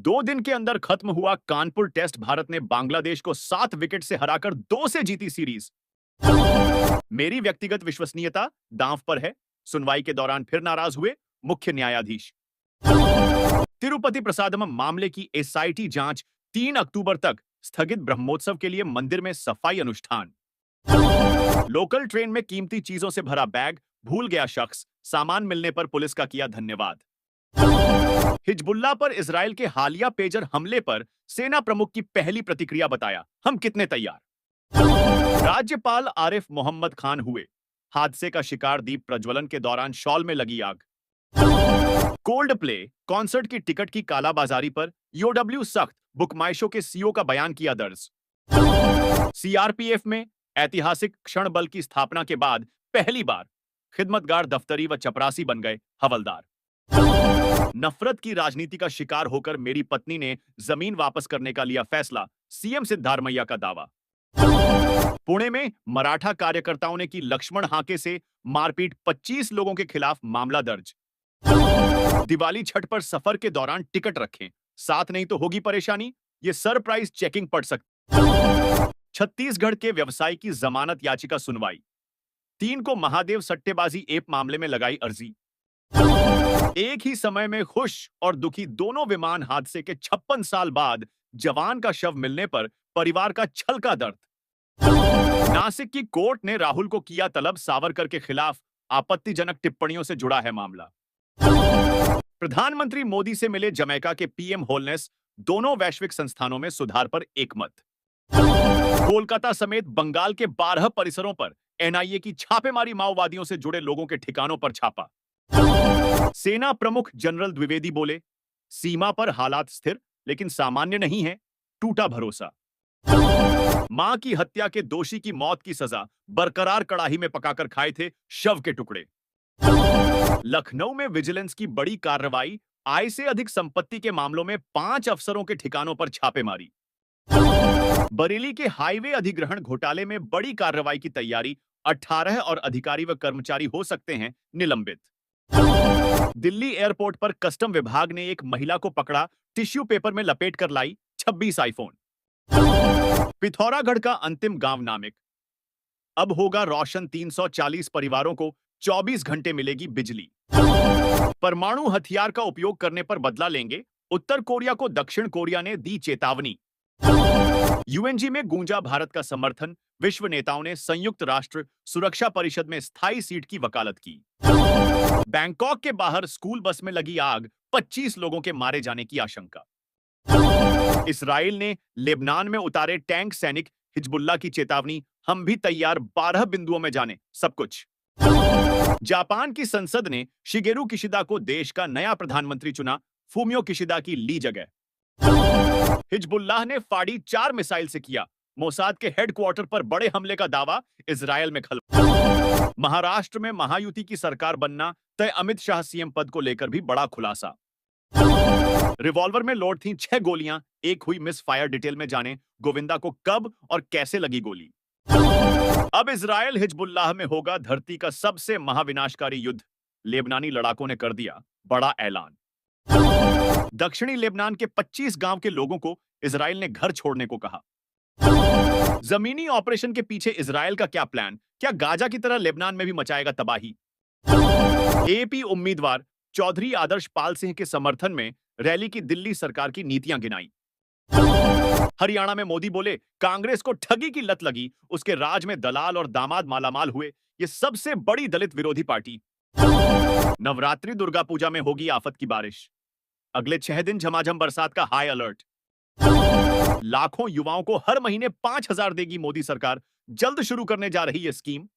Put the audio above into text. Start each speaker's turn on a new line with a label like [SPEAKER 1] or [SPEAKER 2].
[SPEAKER 1] 2 दिन के अंदर खत्म हुआ कानपुर टेस्ट। भारत ने बांग्लादेश को 7 विकेट से हराकर 2 से जीती सीरीज। मेरी व्यक्तिगत विश्वसनीयता दांव पर है। सुनवाई के दौरान फिर नाराज हुए मुख्य न्यायाधीश। तिरुपति प्रसादम मामले की एसआईटी जांच 3 अक्टूबर तक स्थगित। ब्रह्मोत्सव के लिए मंदिर में सफाई अनुष्ठान। लोकल ट्रेन में कीमती चीजों से भरा बैग भूल गया शख्स। सामान मिलने पर पुलिस का किया धन्यवाद। हिजबुल्लाह पर इजरायल के हालिया पेजर हमले पर सेना प्रमुख की पहली प्रतिक्रिया बताया, हम कितने तैयार। राज्यपाल आरिफ मोहम्मद खान हुए हादसे का शिकार। दीप प्रज्वलन के दौरान शॉल में लगी आग। कोल्ड प्ले कॉन्सर्ट की टिकट की कालाबाजारी पर ईओडब्ल्यू सख्त। बुकमाइशो के सीईओ का बयान किया दर्ज। सीआरपीएफ में ऐतिहासिक क्षण बल की स्थापना के बाद पहली बार खिदमतगार दफ्तरी व चपरासी बन गए हवलदार। नफरत की राजनीति का शिकार होकर मेरी पत्नी ने जमीन वापस करने का लिया फैसला। सीएम सिद्धारमैया का दावा। पुणे में मराठा कार्यकर्ताओं ने की लक्ष्मण हाके से मारपीट। 25 लोगों के खिलाफ मामला दर्ज। दिवाली छठ पर सफर के दौरान टिकट रखें, साथ नहीं तो होगी परेशानी। ये सरप्राइज चेकिंग पड़ सकती। छत्तीसगढ़ के व्यवसायी की जमानत याचिका सुनवाई। 3 को महादेव सट्टेबाजी ऐप मामले में लगाई अर्जी। एक ही समय में खुश और दुखी दोनों विमान हादसे के 56 साल बाद जवान का शव मिलने पर परिवार का छलका दर्द। नासिक की कोर्ट ने राहुल को किया तलब। सावरकर के खिलाफ आपत्तिजनक टिप्पणियों से जुड़ा है मामला। प्रधानमंत्री मोदी से मिले जमैका के पीएम होलनेस। दोनों वैश्विक संस्थानों में सुधार पर एकमत। कोलकाता समेत बंगाल के 12 परिसरों पर एनआईए की छापेमारी। माओवादियों से जुड़े लोगों के ठिकानों पर छापा। सेना प्रमुख जनरल द्विवेदी बोले, सीमा पर हालात स्थिर लेकिन सामान्य नहीं है, टूटा भरोसा। मां की हत्या के दोषी की मौत की सजा बरकरार। कड़ाही में पकाकर खाए थे शव के टुकड़े। लखनऊ में विजिलेंस की बड़ी कार्रवाई। आय से अधिक संपत्ति के मामलों में 5 अफसरों के ठिकानों पर छापेमारी। बरेली के हाईवे अधिग्रहण घोटाले में बड़ी कार्रवाई की तैयारी। 18 और अधिकारी व कर्मचारी हो सकते हैं निलंबित। दिल्ली एयरपोर्ट पर कस्टम विभाग ने एक महिला को पकड़ा। टिश्यू पेपर में लपेट कर लाई 26 आईफोन। पिथौरागढ़ का अंतिम गांव नामिक। अब होगा रोशन। 340 परिवारों को 24 घंटे मिलेगी बिजली। परमाणु हथियार का उपयोग करने पर बदला लेंगे। उत्तर कोरिया को दक्षिण कोरिया ने दी चेतावनी। यूएनजी में गूंजा भारत का समर्थन। विश्व नेताओं ने संयुक्त राष्ट्र सुरक्षा परिषद में स्थायी सीट की वकालत की। बैंकॉक के बाहर स्कूल बस में लगी आग। 25 लोगों के मारे जाने की आशंका। इस्राएल ने लेबनान में उतारे टैंक सैनिक। हिजबुल्लाह की चेतावनी, हम भी तैयार 12 बिंदुओं में जाने सब कुछ। जापान की संसद ने शिगेरू किशिदा को देश का नया प्रधानमंत्री चुना। फूमियो किशिदा की ली जगह। हिजबुल्लाह ने फाड़ी 4 मिसाइल से किया मोसाद के हेडक्वार्टर पर बड़े हमले का दावा। इजरायल में खलबली। महाराष्ट्र में महायुति की सरकार बनना तय। अमित शाह सीएम पद को लेकर भी बड़ा खुलासा। रिवॉल्वर में लोड थी 6 गोलियां। एक हुई मिस फायर। डिटेल में जाने गोविंदा को कब और कैसे लगी गोली। अब इजरायल हिजबुल्लाह में होगा धरती का सबसे महाविनाशकारी युद्ध। लेबनानी लड़ाकों ने कर दिया बड़ा ऐलान। दक्षिणी लेबनान के 25 गांव के लोगों को इजरायल ने घर छोड़ने को कहा। जमीनी ऑपरेशन के पीछे इजरायल का क्या प्लान? क्या गाजा की तरह लेबनान में भी मचाएगा तबाही? एपी उम्मीदवार चौधरी आदर्श पाल सिंह के समर्थन में रैली की दिल्ली सरकार की नीतियां गिनाई। हरियाणा में मोदी बोले, कांग्रेस को ठगी की लत लगी। उसके राज में दलाल और दामाद मालामाल हुए। यह सबसे बड़ी दलित विरोधी पार्टी। नवरात्रि दुर्गा पूजा में होगी आफत की बारिश। अगले 6 दिन झमाझम बरसात का हाई अलर्ट। लाखों युवाओं को हर महीने 5,000 देगी मोदी सरकार। जल्द शुरू करने जा रही है स्कीम।